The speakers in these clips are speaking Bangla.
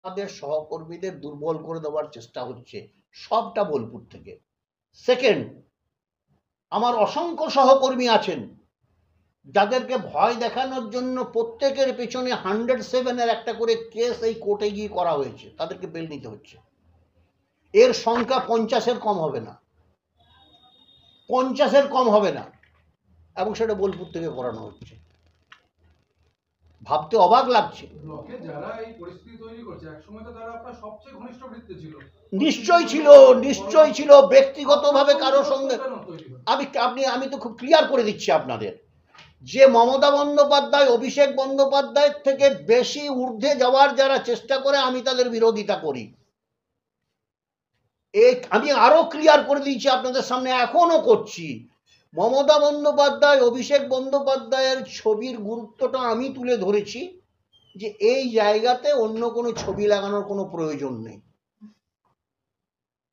আমাদের সহকর্মীদের দুর্বল করে দেওয়ার চেষ্টা হচ্ছে, সবটা বোলপুর থেকে। সেকেন্ড, আমার অসংখ্য সহকর্মী আছেন যাদেরকে ভয় দেখানোর জন্য প্রত্যেকের পেছনে 107-এর একটা করে কেস এই কোর্টে গিয়ে করা হয়েছে, তাদেরকে বেল নিতে হচ্ছে। এর সংখ্যা 50-এর কম হবে না, 50-এর কম হবে না, এবং সেটা বোলপুর থেকে করানো হচ্ছে। ভাবতে অবাক লাগছে। নিশ্চয়ই ছিল ব্যক্তিগতভাবে কারোর সঙ্গে। আমি তো খুব ক্লিয়ার করে দিচ্ছি আপনাদের, যে মমতা বন্দ্যোপাধ্যায় অভিষেক বন্দ্যোপাধ্যায়ের থেকে বেশি ঊর্ধ্বে যাওয়ার যারা চেষ্টা করে আমি তাদের বিরোধিতা করি। আমি আরো ক্লিয়ার করে দিচ্ছি আপনাদের সামনে, এখনো করছি। মমতা বন্দ্যোপাধ্যায় অভিষেক বন্দ্যোপাধ্যায়ের ছবির গুরুত্বটা আমি তুলে ধরেছি, যে এই জায়গাতে অন্য কোনো ছবি লাগানোর কোনো প্রয়োজন নেই।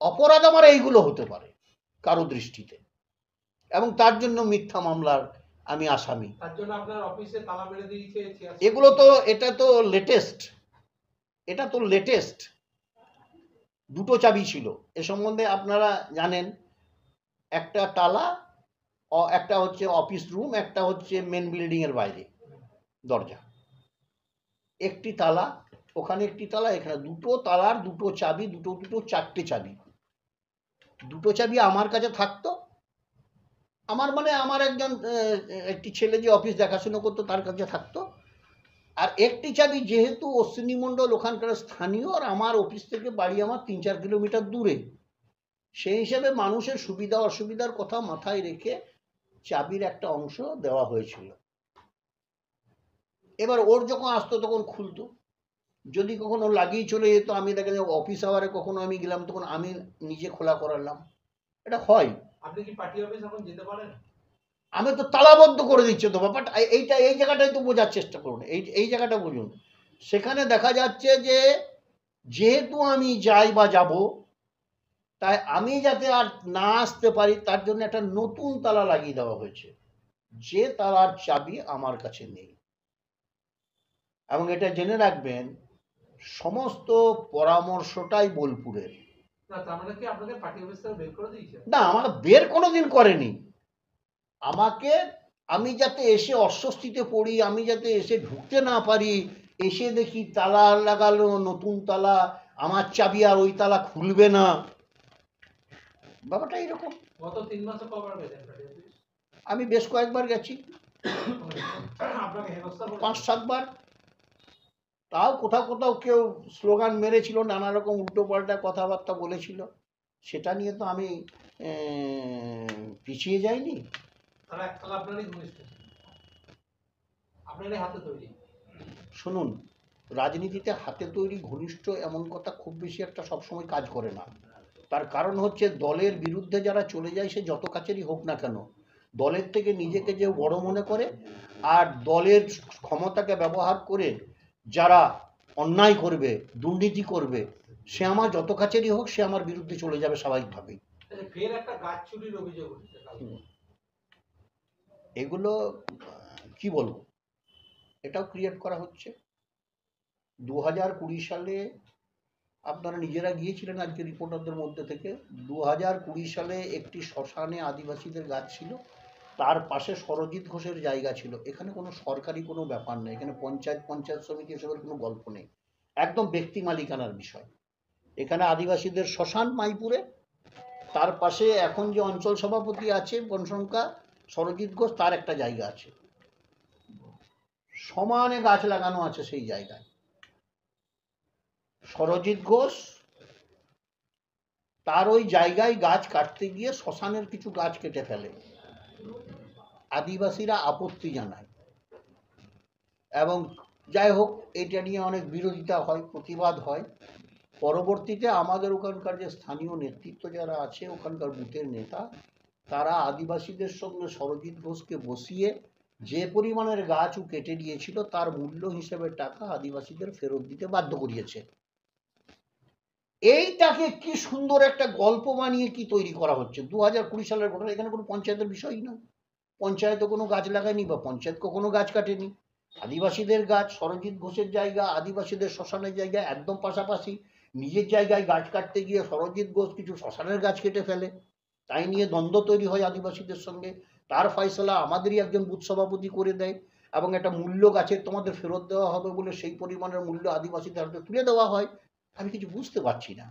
অপরাধ আমার এইগুলো হতে পারে কারো দৃষ্টিতে, এবং তার জন্য মিথ্যা মামলার আমি আসামি। এগুলো তো, এটা তো লেটেস্ট। দুটো চাবি ছিল এ সম্বন্ধে আপনারা জানেন। একটা তালা, একটা হচ্ছে অফিস রুম, একটা হচ্ছে মেন বিল্ডিং এর বাইরে দরজা। একটি তালা, ওখানে একটি তালা, এখানে দুটো তালার দুটো চাবি, দুটো চারটে চাবি। দুটো চাবি আমার কাছে থাকতো, আমার একজন একটি ছেলে যে অফিস দেখাশুনো করতো তার কাছে থাকতো। আর একটি চাবি যেহেতু অশ্বিনী মণ্ডল ওখানকার স্থানীয়, আর আমার অফিস থেকে বাড়ি আমার 3-4 কিলোমিটার দূরে, সেই হিসাবে মানুষের সুবিধা অসুবিধার কথা মাথায় রেখে চাবির একটা অংশ দেওয়া হয়েছিল। এবার ওর যখন আসতো তখন খুলতো, যদি কখনো লাগিয়ে চলে যেত, আমি দেখা যায় অফিস আওয়ারে কখনো আমি গেলাম, তখন আমি নিজে খোলা করালাম। এটা হয়। আপনি কি পার্টি অফিস এখন যেতে পারেন? আমি তো তালাবদ্ধ করে দিচ্ছি তো ব্যাপারটা। এই জায়গাটাই তো বোঝার চেষ্টা করুন, এই জায়গাটা বুঝুন। সেখানে দেখা যাচ্ছে যে যেহেতু আমি যাই বা যাব, তাই আমি যাতে আর না আসতে পারি তার জন্য একটা নতুন তালা লাগিয়ে দেওয়া হয়েছে, যে তালার চাবি আমার কাছে নেই। এবং এটা জেনে রাখবেন, সমস্ত পরামর্শটাই বোলপুরের। না, আমাকে বের কোনোদিন করেনি। আমাকে, আমি যাতে এসে অস্বস্তিতে পড়ি, আমি যাতে এসে ঢুকতে না পারি, এসে দেখি তালা লাগালো, নতুন তালা, আমার চাবি আর ওই তালা খুলবে না, ব্যাপারটা এরকম। গত 3 মাসে কবার গেছেন? আমি বেশ কয়েকবার গেছি, 5-7 বার। তাও কোথাও কেউ স্লোগান মেরেছিল, নানা রকম উল্টো পাল্টা কথাবার্তা বলেছিল, সেটা নিয়ে তো আমি পিছিয়ে যাইনি। শুনুন, রাজনীতিতে হাতে তৈরি ঘনিষ্ঠ এমন কথা খুব বেশি একটা সবসময় কাজ করে না। তার কারণ হচ্ছে, দলের বিরুদ্ধে যারা চলে যায়, সে যত কাছেরই হোক না কেন, দলের থেকে নিজেকে যে বড় মনে করে, আর দলের ক্ষমতাকে ব্যবহার করে যারা অন্যায় করবে, দুর্নীতি করবে, সে আমার যত কাছেরই হোক, সে আমার বিরুদ্ধে চলে যাবে স্বাভাবিকভাবেই। ফের একটা গাছ চুরির অভিযোগ উঠেছে, এগুলো কি বলবো, এটাও ক্রিয়েট করা হচ্ছে। 2020 সালে আপনারা নিজেরা গিয়েছিলেন আজকে রিপোর্টারদের মধ্যে থেকে, 2020 সালে একটি শ্মশানে আদিবাসীদের গাছ ছিল, তার পাশে সরজিৎ ঘোষের জায়গা ছিল। এখানে কোনো সরকারি কোনো ব্যাপার নেই, এখানে পঞ্চায়েত সমিতি এসবের কোনো গল্প নেই, একদম ব্যক্তি মালিকানার বিষয়। এখানে আদিবাসীদের শ্মশান মাইপুরে, তার পাশে এখন যে অঞ্চল সভাপতি আছে বনসংখ্যা সরজিৎ ঘোষ, তার একটা জায়গা আছে, সমানে গাছ লাগানো আছে সেই জায়গায়। সরজিৎ ঘোষ তার ওই জায়গায় গাছ কাটতে গিয়ে শ্মশানের কিছু গাছ কেটে ফেলে, আদিবাসীরা আপত্তি জানায়, এবং যাই হোক এটা নিয়ে অনেক বিরোধিতা হয়, প্রতিবাদ হয়। পরবর্তীতে আমাদের ওখানকার যে স্থানীয় নেতৃত্ব যারা আছে, ওখানকার বুথের নেতা, তারা আদিবাসীদের সঙ্গে সরজিৎ ঘোষকে বসিয়ে যে পরিমাণের গাছ কেটে দিয়েছিল তার মূল্য হিসেবে টাকা আদিবাসীদের ফেরত দিতে বাধ্য করিয়েছে। এইটাকে কি সুন্দর একটা গল্প বানিয়ে কি তৈরি করা হচ্ছে। 2020 সালের ঘটনা, এখানে কোনো পঞ্চায়েতের বিষয়ই না, পঞ্চায়েতে কোনো গাছ লাগায়নি বা পঞ্চায়েত কখনো গাছ কাটেনি। আদিবাসীদের গাছ, সরজিৎ ঘোষের জায়গা, আদিবাসীদের শ্মশানের জায়গা একদম পাশাপাশি। নিজের জায়গায় গাছ কাটতে গিয়ে সরজিৎ ঘোষ কিছু শ্মশানের গাছ কেটে ফেলে, তাই নিয়ে দ্বন্দ্ব তৈরি হয় আদিবাসীদের সঙ্গে। তার ফয়সলা আমাদেরই একজন বুথ সভাপতি করে দেয়, এবং একটা মূল্য গাছের তোমাদের ফেরত দেওয়া হবে বলে সেই পরিমাণের মূল্য আদিবাসীদের হাতে তুলে দেওয়া হয়। আমি কিছু বুঝতে পারছি না,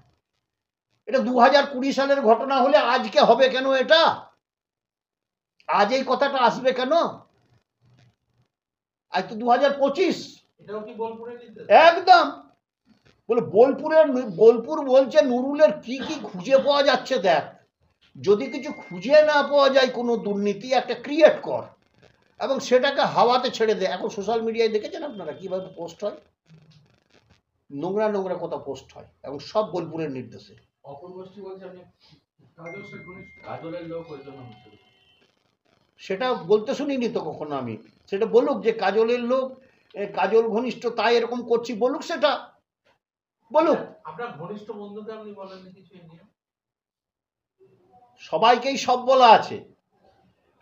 এটা 2020 সালের ঘটনা হলে আজকে হবে কেন? এটা আজ এই কথাটা আসবে কেন? আজ তো 2025। একদম বলে বোলপুর বলছে নুরুলের কি কি খুঁজে পাওয়া যাচ্ছে দেখ, যদি কিছু খুঁজে না পাওয়া যায় কোনো দুর্নীতি একটা ক্রিয়েট কর এবং সেটাকে হাওয়াতে ছেড়ে দে। এখন সোশ্যাল মিডিয়ায় দেখেছেন আপনারা কিভাবে পোস্ট হয়, নোংরা নোংরা কথা পোস্ট হয়, এবং সব বোলপুরের নির্দেশে। সেটা বলতে শুনিনি তো কখনো আমি। সেটা বলুক যে কাজলের লোক, কাজল ঘনিষ্ঠ, তাই এরকম করছি, বলুক, সেটা বলুক। আপনার ঘনিষ্ঠ বন্ধুকে আপনি বলেন কিছু নিয়ে? সবাইকেই সব বলা আছে,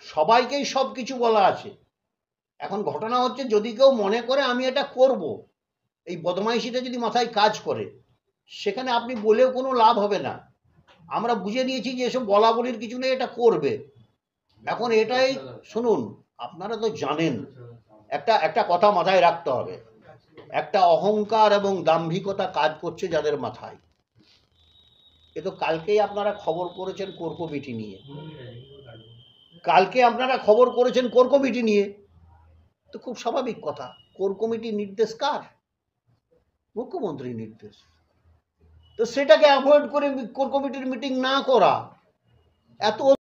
সবাইকেই সব কিছু বলা আছে। এখন ঘটনা হচ্ছে, যদি কেউ মনে করে আমি এটা করব, এই বদমাইশিটা যদি মাথায় কাজ করে, সেখানে আপনি বলেও কোনো লাভ হবে না। আমরা বুঝে নিয়েছি যে এসব বলা বলির কিছু নেই, এটা করবে। এখন এটাই শুনুন, আপনারা তো জানেন, একটা কথা মাথায় রাখতে হবে, একটা অহংকার এবং দাম্ভিকতা কাজ করছে যাদের মাথায়। এ তো কালকেই আপনারা খবর করেছেন কোর কমিটি নিয়ে, কালকে আপনারা খবর করেছেন কোর কমিটি নিয়ে, তো খুব স্বাভাবিক কথা। কোর কমিটির নির্দেশ কার? মুখ্যমন্ত্রীর নির্দেশ। তো সেটাকে অ্যাভয়েড করে কোর কমিটির মিটিং না করা, এত